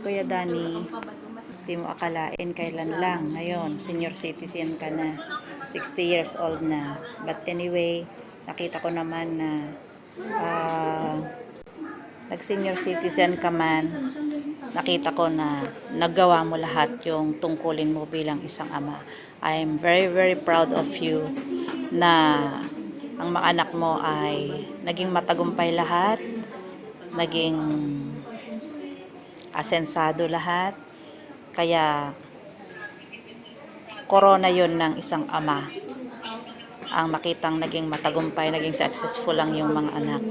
Kuya Danny. Hindi mo akalain kailan lang. Ngayon, senior citizen ka na. 60 years old na. But anyway, nakita ko naman na nag-senior citizen ka man. Nakita ko na naggawa mo lahat yung tungkulin mo bilang isang ama. I'm very, very proud of you na ang mga anak mo ay naging matagumpay lahat, naging asensado lahat. Kaya corona yon ng isang ama, ang makitang naging matagumpay, naging successful lang yung mga anak.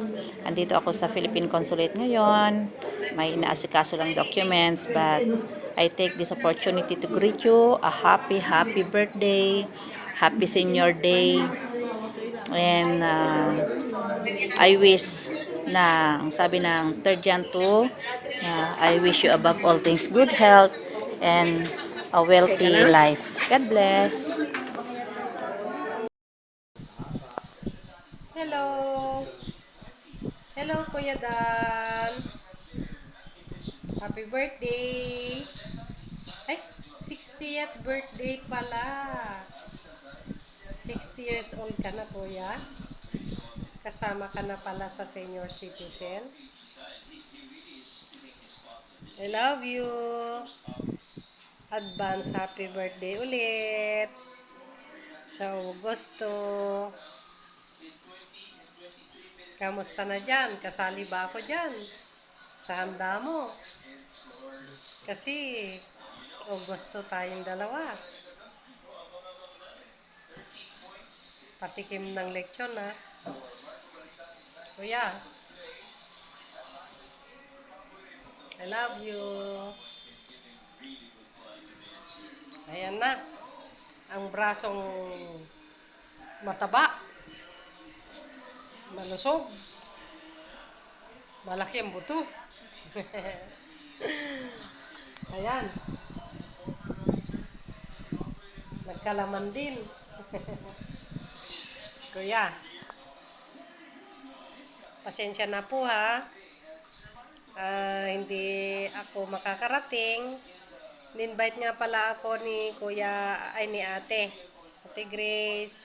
Andito ako sa Philippine Consulate ngayon, may inaasikaso lang documents, but I take this opportunity to greet you a happy birthday, happy senior day, and I wish na, ang sabi ng 3rd Jan 2, I wish you above all things good health and a wealthy life. God bless. Hello! Hello, Kuya Dan! Happy birthday! Ay, 60th birthday pala! 60 years old ka na, Kuya. Kasama ka na pala sa senior citizen. I love you! Advance happy birthday ulit! Sa Agosto. Kamusta na dyan? Kasali ba ako dyan? Sa handa mo? Kasi Agosto tayong dalawa. Patikim ng lechon, ha? Kuya, I love you. Ayan na. Ang brasong mataba. Malusog. Malaki ang buto. Ayan. Nagkalaman din. Kuya, pasensya na po, ha. Hindi ako makakarating. Ni-invite nga pala ako ni Kuya, ay ni Ate Grace,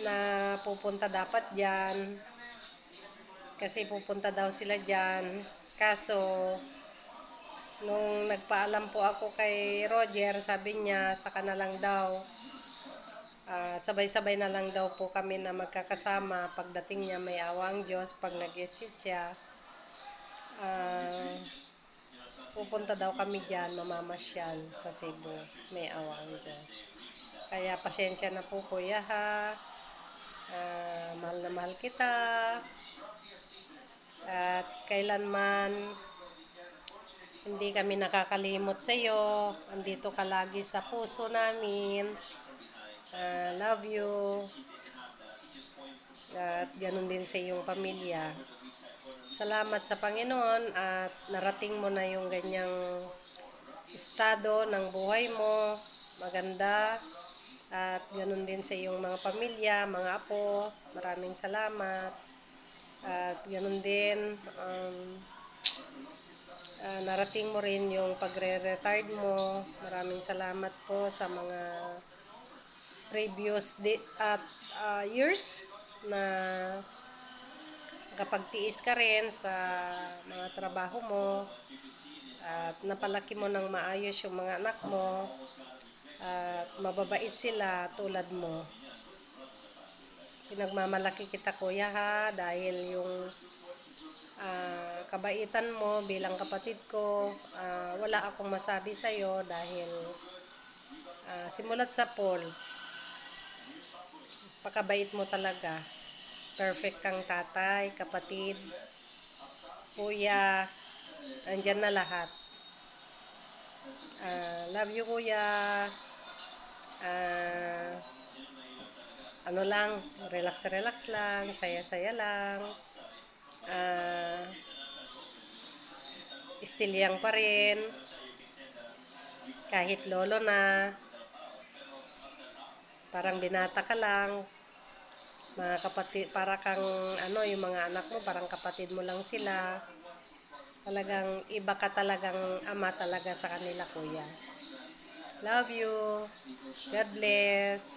na pupunta dapat dyan. Kasi pupunta daw sila dyan. Kaso, nung nagpaalam po ako kay Roger, sabi niya, saka na lang daw. Sabay-sabay na lang daw po kami na magkakasama. Pagdating niya, may awang Diyos. Pag nag-exit siya, pupunta daw kami dyan, mamamasyal sa Cebu. May awang Diyos. Kaya pasensya na po, Kuya, ha. Mahal na mahal kita. At kailanman hindi kami nakakalimot sa iyo. Andito ka lagi sa puso namin. Love you. At ganun din sa iyong pamilya. Salamat sa Panginoon at narating mo na yung ganyang estado ng buhay mo. Maganda. At ganun din sa iyong mga pamilya, mga apo. Maraming salamat. At ganun din, narating mo rin yung pagre-retired mo. Maraming salamat po sa mga previous years na nakapagtiis ka rin sa mga trabaho mo at napalaki mo ng maayos yung mga anak mo at mababait sila tulad mo. Pinagmamalaki kita, Kuya, ha, dahil yung kabaitan mo bilang kapatid ko, wala akong masabi sa'yo dahil simulat sa Paul, pakabait mo talaga. Perfect kang tatay, kapatid, kuya, andyan na lahat. Love you, Kuya. Ano lang, relax lang, saya-saya lang. Still young pa rin. Kahit lolo na. Parang binata ka lang. Mga kapatid, para kang yung mga anak mo, parang kapatid mo lang sila. Talagang iba ka talagang ama talaga sa kanila, kuya. Love you. God bless.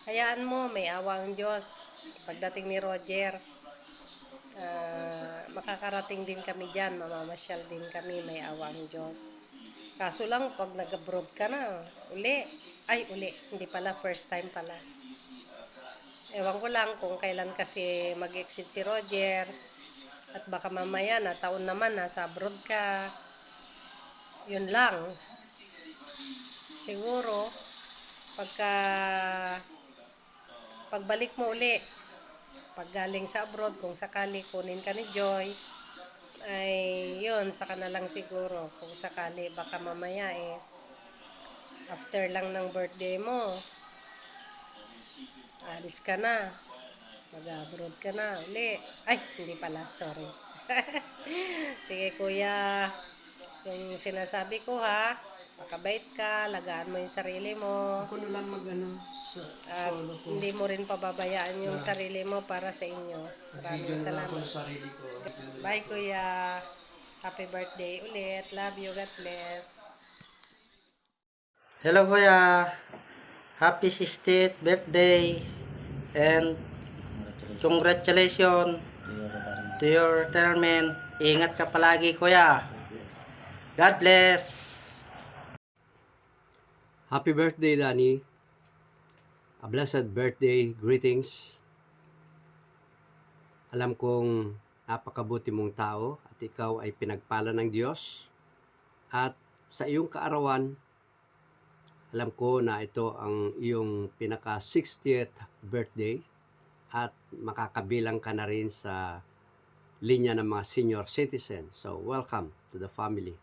Hayaan mo, may awa ang Diyos. Pagdating ni Roger, makakarating din kami dyan. Mamamasyal din kami, may awa ang Diyos. Kaso lang, pag nag-abroad ka na, uli, hindi pala, first time pala. Ewan ko lang kung kailan kasi mag-exit si Roger. At baka mamaya na taon naman nasa abroad ka. Yun lang. Siguro, pagka pagbalik mo uli, pag galing sa abroad, kung sakali kunin ka ni Joy, ay yun, saka na lang siguro. Kung sakali, baka mamaya after lang ng birthday mo, alis ka na. Mag-abroad ka na uli. Ay, hindi pala, sorry. Sige kuya, yung sinasabi ko ha, makabait ka, lagaan mo yung sarili mo. Ako na lang At solo ko. hindi mo rin pababayaan yung sarili mo para sa inyo. Maraming Bigyan na ako salamat. ng sarili ko. Bye kuya. Happy birthday ulit. Love you. God bless. Hello kuya, happy 60th birthday and congratulations to your retirement. Ingat ka palagi kuya. God bless. Happy birthday, Danny. A blessed birthday. Greetings. Alam kong napakabuti mong tao at ikaw ay pinagpala ng Diyos. At sa iyong kaarawan, alam ko na ito ang iyong pinaka 60th birthday at makakabilang ka na rin sa linya ng mga senior citizen. So, welcome to the family.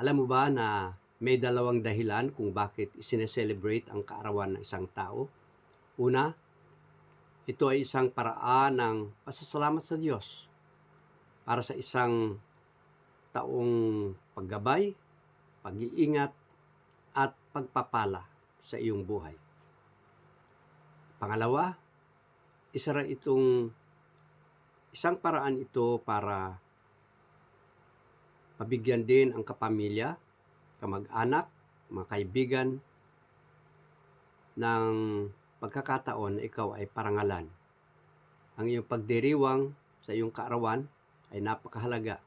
Alam mo ba na may dalawang dahilan kung bakit isineselebrate ang kaarawan ng isang tao? Una, ito ay isang paraan ng pasasalamat sa Diyos para sa isang taong paggabay, pag-iingat, at pagpapala sa iyong buhay. Pangalawa, isang paraan ito para mabigyan din ang kapamilya, kamag-anak, mga kaibigan ng pagkakataon na ikaw ay parangalan. Ang iyong pagdiriwang sa iyong kaarawan ay napakahalaga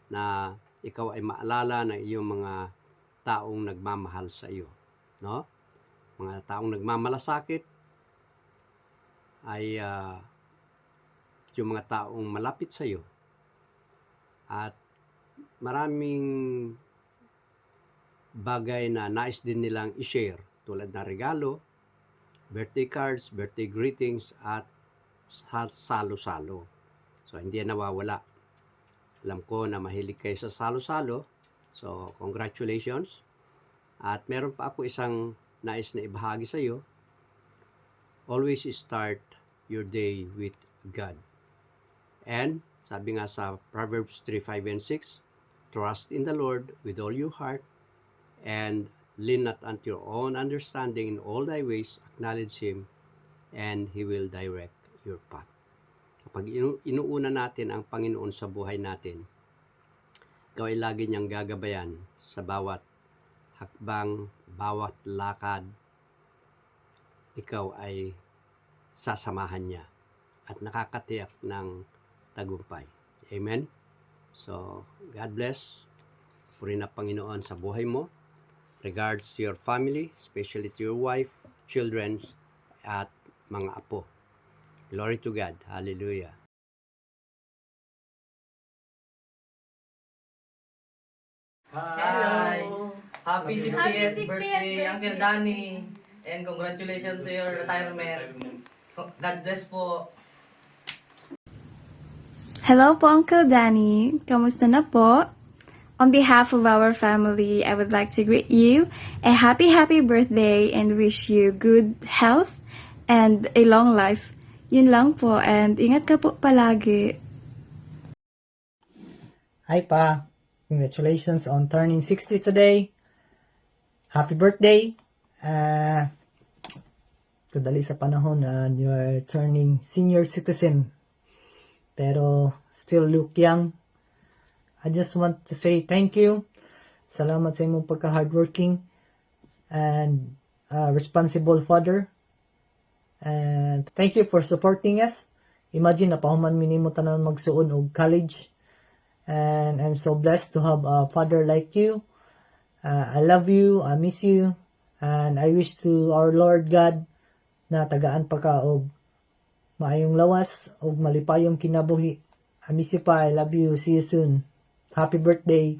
na ikaw ay maalala ng iyong mga taong nagmamahal sa iyo. No? Mga taong nagmamalasakit ay yung mga taong malapit sa iyo. At maraming bagay na nais din nilang i-share tulad ng regalo, birthday cards, birthday greetings, at salo-salo. So, hindi yan nawawala. Alam ko na mahilig kayo sa salo-salo. So, congratulations. At meron pa ako isang nais na ibahagi sa iyo. Always start your day with God. And, sabi nga sa Proverbs 3:5 and 6, trust in the Lord with all your heart and lean not unto your own understanding. In all thy ways, acknowledge Him, and He will direct your path. Kapag inuuna natin ang Panginoon sa buhay natin, ikaw ay lagi niyang gagabayan sa bawat hakbang, bawat lakad. Ikaw ay sasamahan niya at nakakatiyak ng tagumpay. Amen? So, God bless. Purihin na Panginoon sa buhay mo. Regards to your family, especially to your wife, children, at mga apo. Glory to God. Hallelujah. Hi! Happy 60th 60th birthday, Uncle Danny! And congratulations to your retirement. God bless po. Hello po, Uncle Danny. Kamusta na po? On behalf of our family, I would like to greet you a happy birthday and wish you good health and a long life. Yun lang po, and ingat ka po palagi. Hi pa, congratulations on turning 60 today. Happy birthday. Kadali sa panahon na you're turning senior citizen. Pero still look young. I just want to say thank you. Salamat sa imong pagka-hardworking and responsible father. And thank you for supporting us. Imagine, napahuman minimo tanan magsuon og college. And I'm so blessed to have a father like you. I love you, I miss you, and I wish to our Lord God na tagaan pa ka og maayong lawas og malipayong kinabuhi. I miss you pa, I love you, see you soon. Happy birthday.